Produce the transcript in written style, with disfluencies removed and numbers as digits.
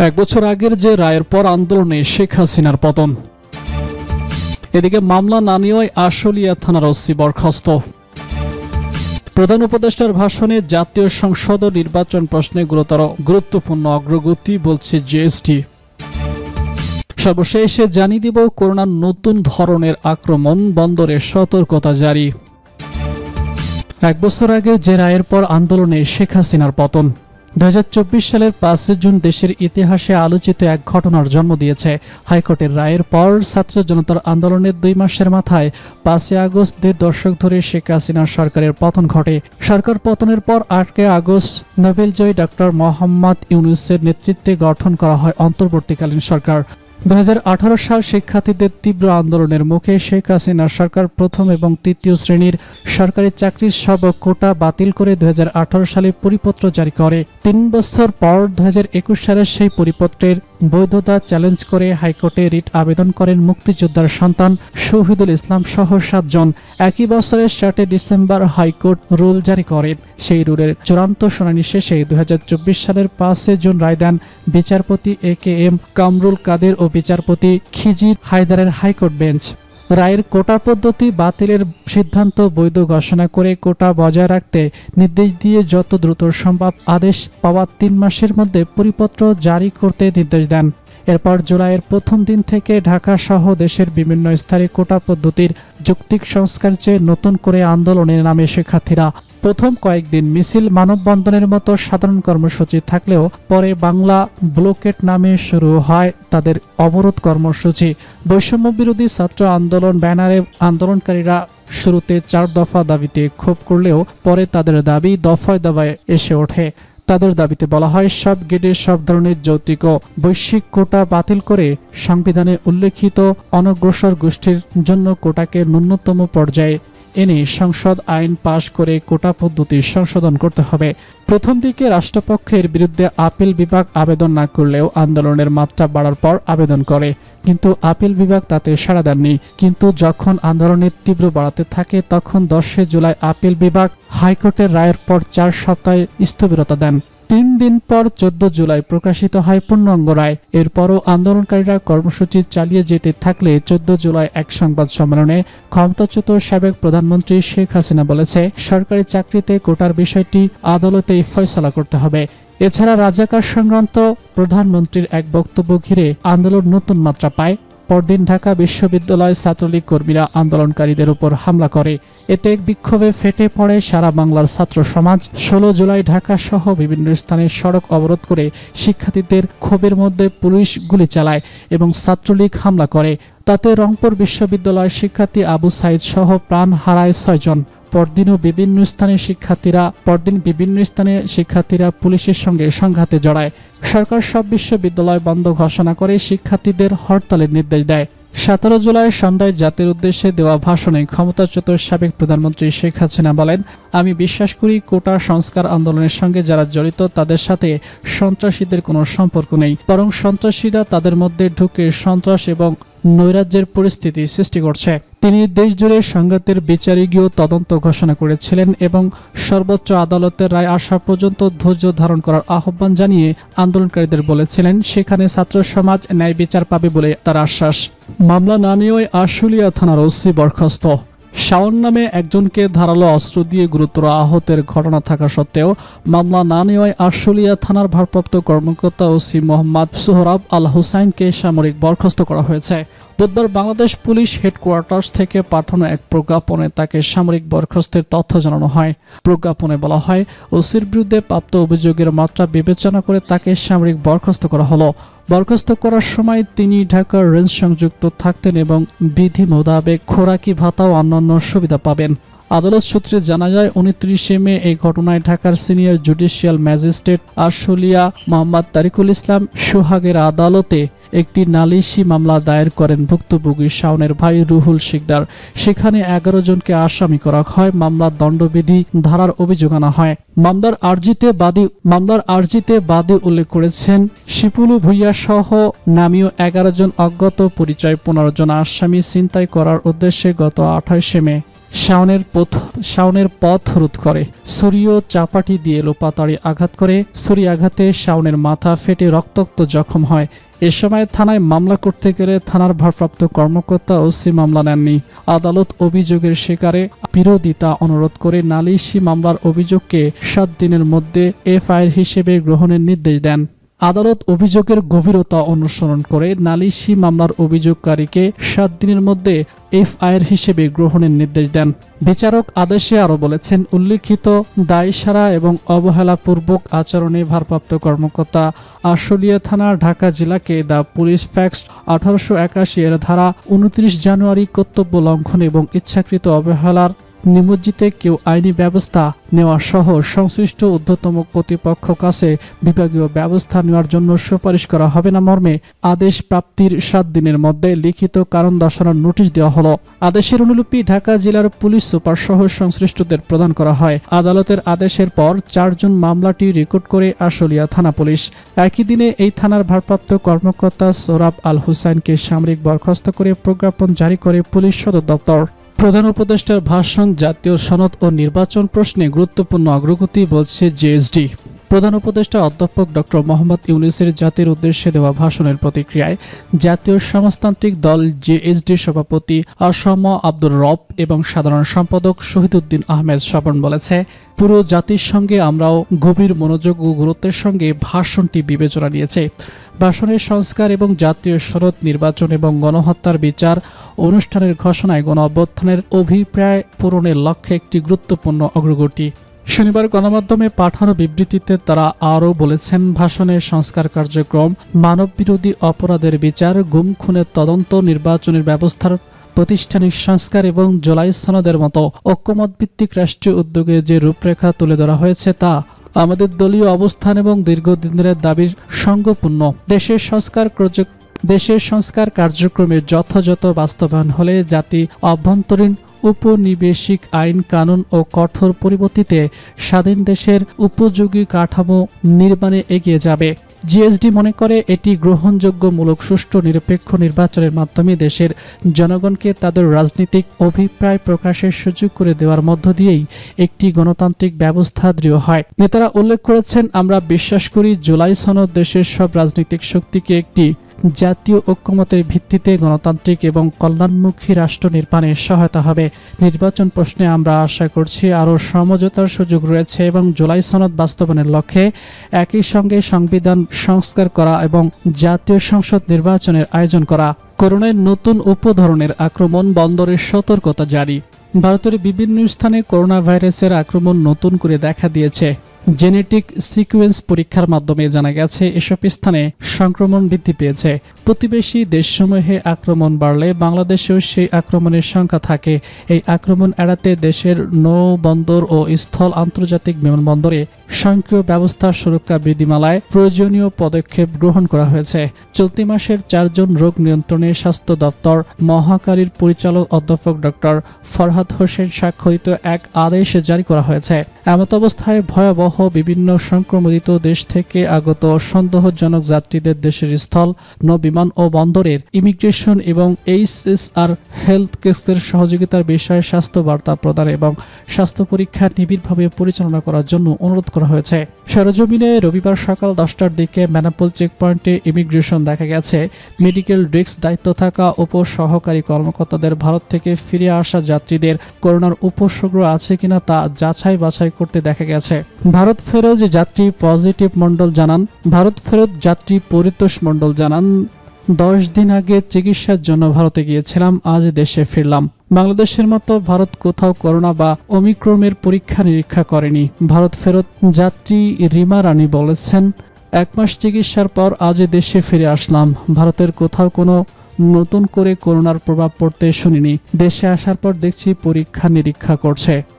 এক বছর আগের যে রায়ের পর আন্দোলনে শেখ হাসিনার পতন। এদিকে মামলা না নেওয়ায় আশুলিয়া থানার ওসি বরখাস্ত। প্রধান উপদেষ্টার ভাষণে জাতীয় সংসদ নির্বাচন প্রশ্নে গুরুত্বপূর্ণ অগ্রগতি বলছে জিএসটি। সর্বশেষে জানিয়ে দিব করোনার নতুন ধরনের আক্রমণ, বন্দরে সতর্কতা জারি। এক বছর আগে যে রায়ের পর আন্দোলনে শেখ হাসিনার পতন। 2024 সালের 5 জুন দেশের ইতিহাসে আলোচিত এক ঘটনার জন্ম দিয়েছে। হাইকোর্টের রায়ের পর ছাত্র জনতার আন্দোলনের 2 মাসের মাথায় 5 আগস্ট 2 দশক ধরে শেখ হাসিনার সরকারের পতন ঘটে। সরকার পতনের পর 8 আগস্ট নোবেলজয়ী ডক্টর মোহাম্মদ ইউনূসের নেতৃত্বে গঠন করা হয় অন্তর্বর্তীকালীন সরকার। 2018 সাল শিক্ষার্থীদের তীব্র আন্দোলনের মুখে শেখ হাসিনার সরকার প্রথম এবং তৃতীয় শ্রেণীর সরকারি চাকরির সব কোটা বাতিল করে 2018 সালে পরিপত্র জারি করে। 3 বছর পর 2021 সালের সেই পরিপত্রের বৈধতা চ্যালেঞ্জ করে হাইকোর্টে রিট আবেদন করেন মুক্তিযোদ্ধার সন্তান শহীদুল ইসলাম সহ 7 জন। একই বছরের 7 ডিসেম্বর হাইকোর্ট রুল জারি করেন। সেই রুলের চূড়ান্ত শুনানি শেষে 2024 সালের 5 জুন রায় দেন বিচারপতি AKM কামরুল কাদের ও বিচারপতি খিজির হায়দারের হাইকোর্ট বেঞ্চ। রায়ের কোটা পদ্ধতি বাতিলের সিদ্ধান্ত বৈধ ঘোষণা করে কোটা বজায় রাখতে নির্দেশ দিয়ে যত দ্রুত সম্ভব আদেশ পাওয়ার 3 মাসের মধ্যে পরিপত্র জারি করতে নির্দেশ দেন। এরপর জুলাইয়ের প্রথম দিন থেকে ঢাকা সহ দেশের বিভিন্ন স্থানে কোটা পদ্ধতির যৌক্তিক সংস্কার চেয়ে নতুন করে আন্দোলনে নামে শিক্ষার্থীরা। প্রথম কয়েকদিন মিছিল, মানববন্ধনের মতো সাধারণ কর্মসূচি থাকলেও পরে বাংলা ব্লকেট নামে শুরু হয় তাদের অবরোধ কর্মসূচি। বৈষম্য বিরোধী ছাত্র আন্দোলন ব্যানারে আন্দোলনকারীরা শুরুতে 4 দফা দাবিতে ক্ষোভ করলেও পরে তাদের দাবি দফায় দফায় এসে ওঠে। তাদের দাবিতে বলা হয় সব গেটে সব ধরনের যৌক্তিক ও বৈশ্বিক কোটা বাতিল করে সংবিধানে উল্লেখিত অনগ্রসর গোষ্ঠীর জন্য কোটাকে ন্যূনতম পর্যায়ে এনে সংসদ আইন পাশ করে কোটা পদ্ধতি সংশোধন করতে হবে। প্রথম দিকে রাষ্ট্রপক্ষের বিরুদ্ধে আপিল বিভাগ আবেদন না করলেও আন্দোলনের মাত্রা বাড়ার পর আবেদন করে, কিন্তু আপিল বিভাগ তাতে সাড়া দেননি। কিন্তু যখন আন্দোলনের তীব্র বাড়াতে থাকে তখন 10 জুলাই আপিল বিভাগ হাইকোর্টের রায়ের পর 4 সপ্তাহ স্থবিরতা দেন। 3 দিন পর 14 জুলাই প্রকাশিত হয় পূর্ণাঙ্গ রায়। এরপরও আন্দোলনকারীরা কর্মসূচি চালিয়ে যেতে থাকলে 14 জুলাই এক সংবাদ সম্মেলনে ক্ষমতাচ্যুত সাবেক প্রধানমন্ত্রী শেখ হাসিনা বলেছে, সরকারি চাকরিতে কোটার বিষয়টি আদালতেই ফয়সালা করতে হবে। এছাড়া রাজাকার সংক্রান্ত প্রধানমন্ত্রীর এক বক্তব্য ঘিরে আন্দোলন নতুন মাত্রা পায়। পরদিন ঢাকা বিশ্ববিদ্যালয় ছাত্রলীগ কর্মীরা আন্দোলনকারীদের উপর হামলা করে। এতে বিক্ষোভে ফেটে পড়ে সারা বাংলার ছাত্র সমাজ। 16 জুলাই ঢাকা সহ বিভিন্ন স্থানে সড়ক অবরোধ করে শিক্ষার্থীদের ক্ষোভের মধ্যে পুলিশ গুলি চালায় এবং ছাত্রলীগ হামলা করে। তাতে রংপুর বিশ্ববিদ্যালয়ের শিক্ষার্থী আবু সাইদ সহ প্রাণ হারায় 6 জন। পরদিন বিভিন্ন স্থানে শিক্ষার্থীরা পুলিশের সঙ্গে সংঘাতে জড়ায়। সরকার সব বিশ্ববিদ্যালয় বন্ধ ঘোষণা করে শিক্ষার্থীদের হরতালের নির্দেশ দেয়। 17 জুলাই সন্ধ্যায় জাতির উদ্দেশ্যে দেওয়া ভাষণে ক্ষমতাচ্যুত সাবেক প্রধানমন্ত্রী শেখ হাসিনা বলেন, আমি বিশ্বাস করি কোটা সংস্কার আন্দোলনের সঙ্গে যারা জড়িত তাদের সাথে সন্ত্রাসীদের কোনো সম্পর্ক নেই, বরং সন্ত্রাসীরা তাদের মধ্যে ঢুকে সন্ত্রাস এবং নৈরাজ্যের পরিস্থিতি সৃষ্টি করছে। তিনি দেশজুড়ে সংঘাতের বিচারিকীয় তদন্ত ঘোষণা করেছিলেন এবং সর্বোচ্চ আদালতের রায় আসা পর্যন্ত ধৈর্য ধারণ করার আহ্বান জানিয়ে আন্দোলনকারীদের বলেছিলেন সেখানে ছাত্র সমাজ ন্যায় বিচার পাবে বলে তার আশ্বাস। মামলা না নিয়ে আশুলিয়া থানার ওসি বরখাস্ত। শাওন নামে একজনকে ধারালো অস্ত্র দিয়ে গুরুতর আহতের ঘটনা থাকা সত্ত্বেও মামলা না নেওয়ায় আশুলিয়া থানার ভারপ্রাপ্ত কর্মকর্তা ওসি মোহাম্মদ সোহরাব আল হুসাইনকে সামরিক বরখাস্ত করা হয়েছে। বুধবার বাংলাদেশ পুলিশ হেডকোয়ার্টার্স থেকে পাঠানো এক প্রজ্ঞাপনে তাকে সামরিক বরখাস্তের তথ্য জানানো হয়। প্রজ্ঞাপনে বলা হয়, ওসির বিরুদ্ধে প্রাপ্ত অভিযোগের মাত্রা বিবেচনা করে তাকে সামরিক বরখাস্ত করা হলো। বরখাস্ত করার সময় তিনি ঢাকার রেঞ্জ সংযুক্ত থাকতেন এবং বিধি মোতাবেক খোরাকি ভাতা ও অন্যান্য সুবিধা পাবেন। আদালত সূত্রে জানা যায় 29 মে এই ঘটনায় ঢাকার senior judicial magistrate Ashulia Mohammad Tarikul Islam সোহাগের আদালতে একটি নালিশি মামলা দায়ের করেন ভুক্তভোগী শাওনের ভাই রুহুল শিকদার। সেখানে 11 জনকে আসামি করা হয়। মামলার দণ্ডবিধি ধারার অভিযোগ আনা হয়। মামলার আর্জিতে বাদী উল্লেখ করেছেন শিপুলু ভুইয়া সহ নামীয় 11 জন অজ্ঞাত পরিচয় 15 জন আসামি ছিনতাই করার উদ্দেশ্যে গত 28 মে শাওনের পথ রোধ করে। ছুরি ও চাপাটি দিয়ে লোপাতাড়ি আঘাত করে। ছুরি আঘাতে শাওনের মাথা ফেটে রক্তাক্ত জখম হয়। এ সময় থানায় মামলা করতে গেলে থানার ভারপ্রাপ্ত কর্মকর্তা ওসি মামলা নেননি। আদালত অভিযোগের শিকারে বিরোধিতা অনুরোধ করে নালিশি মামলার অভিযোগকে 7 দিনের মধ্যে এফআইআর হিসেবে গ্রহণের নির্দেশ দেন। আদালত অভিযোগের গভীরতা অনুসরণ করে নালিশি মামলার অভিযোগকারীকে 7 দিনের মধ্যে এফআইআর হিসেবে গ্রহণের নির্দেশ দেন। বিচারক আদেশে আরও বলেছেন, উল্লিখিত দায়সারা এবং অবহেলাপূর্বক আচরণে ভারপ্রাপ্ত কর্মকর্তা আশুলিয়া থানা, ঢাকা জেলাকে দ্য পুলিশ ফ্যাক্ট 1881 এর ধারা 29 জানুয়ারি কর্তব্য লঙ্ঘন এবং ইচ্ছাকৃত অবহেলার নিমজ্জিতে কেউ আইনি ব্যবস্থা নেওয়া সহ সংশ্লিষ্ট ঊর্ধ্বতম কর্তৃপক্ষ কাছে বিভাগীয় ব্যবস্থা নেওয়ার জন্য সুপারিশ করা হবে না মর্মে আদেশ প্রাপ্তির 7 দিনের মধ্যে লিখিত কারণ দর্শানোর নোটিশ দেওয়া হলো। আদেশের অনুলিপি ঢাকা জেলার পুলিশ সুপার সহ সংশ্লিষ্টদের প্রদান করা হয়। আদালতের আদেশের পর 4 জন মামলাটি রেকর্ড করে আশুলিয়া থানা পুলিশ। একই দিনে এই থানার ভারপ্রাপ্ত কর্মকর্তা সোহরাব আল হুসাইনকে সামরিক বরখাস্ত করে প্রজ্ঞাপন জারি করে পুলিশ সদর দপ্তর। প্রধান উপদেষ্টার ভাষণ জাতীয় সনদ ও নির্বাচন প্রশ্নে গুরুত্বপূর্ণ অগ্রগতি বলছে জেএসডি। প্রধান উপদেষ্টা অধ্যাপক ডক্টর মোহাম্মদ ইউনূসের জাতির উদ্দেশ্যে দেওয়া ভাষণের প্রতিক্রিয়ায় জাতীয় সমাজতান্ত্রিক দল জেএসডির সভাপতি আসম আব্দুর রব এবং সাধারণ সম্পাদক শহীদউদ্দীন আহমেদ স্বপন বলেছে, পুরো জাতির সঙ্গে আমরাও গভীর মনোযোগ ও গুরুত্বের সঙ্গে ভাষণটি বিবেচনা নিয়েছে। ভাষণের সংস্কার এবং জাতীয় সনদ, নির্বাচন এবং গণহত্যার বিচার অনুষ্ঠানের ঘোষণায় গণ অভ্যুত্থানের অভিপ্রায় পূরণের লক্ষ্যে একটি গুরুত্বপূর্ণ অগ্রগতি। শনিবার গণমাধ্যমে পাঠানো বিবৃতিতে তারা আরও বলেছেন, ভাষণের সংস্কার কার্যক্রম, মানববিরোধী অপরাধের বিচার, গুম খুনের তদন্ত, নির্বাচনের ব্যবস্থার প্রাতিষ্ঠানিক সংস্কার এবং জুলাই সনদের মতো ঐক্যমতভিত্তিক রাষ্ট্রীয় উদ্যোগে যে রূপরেখা তুলে ধরা হয়েছে তা আমাদের দলীয় অবস্থান এবং দীর্ঘদিনের দাবির সঙ্গপূর্ণ। দেশের সংস্কার কার্যক্রমের যথাযথ বাস্তবায়ন হলে জাতি অভ্যন্তরীণ উপনিবেশিক আইন কানুন ও কঠোর পরিবর্তিতে স্বাধীন দেশের উপযোগী কাঠামো নির্মাণে এগিয়ে যাবে। জিএসডি মনে করে এটি গ্রহণযোগ্যমূলক সুষ্ঠু নিরপেক্ষ নির্বাচনের মাধ্যমে দেশের জনগণকে তাদের রাজনৈতিক অভিপ্রায় প্রকাশের সুযোগ করে দেওয়ার মধ্য দিয়েই একটি গণতান্ত্রিক ব্যবস্থা দৃঢ় হয়। নেতারা উল্লেখ করেছেন, আমরা বিশ্বাস করি জুলাই সনদ দেশের সব রাজনৈতিক শক্তিকে একটি জাতীয় ঐক্যমতের ভিত্তিতে গণতান্ত্রিক এবং কল্যাণমুখী রাষ্ট্র নির্মাণে সহায়তা হবে। নির্বাচন প্রশ্নে আমরা আশা করছি আরও সমঝোতার সুযোগ রয়েছে এবং জুলাই সনদ বাস্তবায়নের লক্ষ্যে একই সঙ্গে সংবিধান সংস্কার করা এবং জাতীয় সংসদ নির্বাচনের আয়োজন করা। করোনার নতুন উপধরনের আক্রমণ, বন্দরের সতর্কতা জারি। ভারতের বিভিন্ন স্থানে করোনা ভাইরাসের আক্রমণ নতুন করে দেখা দিয়েছে। জেনেটিক সিকোয়েন্স পরীক্ষার মাধ্যমে জানা গেছে এসব স্থানে সংক্রমণ বৃদ্ধি পেয়েছে। প্রতিবেশী দেশসমূহে আক্রমণ বাড়লে বাংলাদেশেও সেই আক্রমণের সংখ্যা থাকে। এই আক্রমণ এড়াতে দেশের নৌ বন্দর ও স্থল আন্তর্জাতিক বিমানবন্দরে স্বয়ংক্রিয় ব্যবস্থা সুরক্ষা বিধিমালায় প্রয়োজনীয় পদক্ষেপ গ্রহণ করা হয়েছে। চলতি মাসের 4 জন রোগ নিয়ন্ত্রণে স্বাস্থ্য দপ্তর মহাকারীর পরিচালক অধ্যাপক ডক্টর ফরহাদ হোসেন স্বাক্ষরিত এক আদেশ জারি করা হয়েছে। এমত অবস্থায় ভয়াবহ বিভিন্ন সংক্রমিত দেশ থেকে আগত সন্দেহজনক যাত্রীদের দেশের স্থল, নৌ বিমান ও বন্দরের ইমিগ্রেশন এবং এইচএসআর হেলথ কেসের সহযোগিতার বিষয়ে স্বাস্থ্য বার্তা প্রদান এবং স্বাস্থ্য পরীক্ষা নিবিড়ভাবে পরিচালনা করার জন্য অনুরোধ করা হয়েছে। সরেজমিনে রবিবার সকাল 10টার দিকে বেনাপোল চেকপয়েন্টে ইমিগ্রেশন দেখা গেছে। মেডিকেল ডেস্ক দায়িত্ব থাকা উপ সহকারী কর্মকর্তাদের ভারত থেকে ফিরে আসা যাত্রীদের করোনার উপসর্গ আছে কিনা তা যাচাই বাছাই করতে দেখা গেছে। ভারত ফেরত যাত্রী পরিতোষ মণ্ডল জানান, 10 দিন আগে চিকিৎসার জন্য ভারতে গিয়েছিলাম, আজ দেশে ফিরলাম। বাংলাদেশের মতো ভারত কোথাও করোনা বা ওমিক্রনের পরীক্ষা নিরীক্ষা করেনি। ভারত ফেরত যাত্রী রিমা রানী বলেছেন, 1 মাস চিকিৎসার পর আজ দেশে ফিরে আসলাম। ভারতের কোথাও কোনো নতুন করে করোনার প্রভাব পড়তে শুনিনি। দেশে আসার পর দেখছি পরীক্ষা নিরীক্ষা করছে।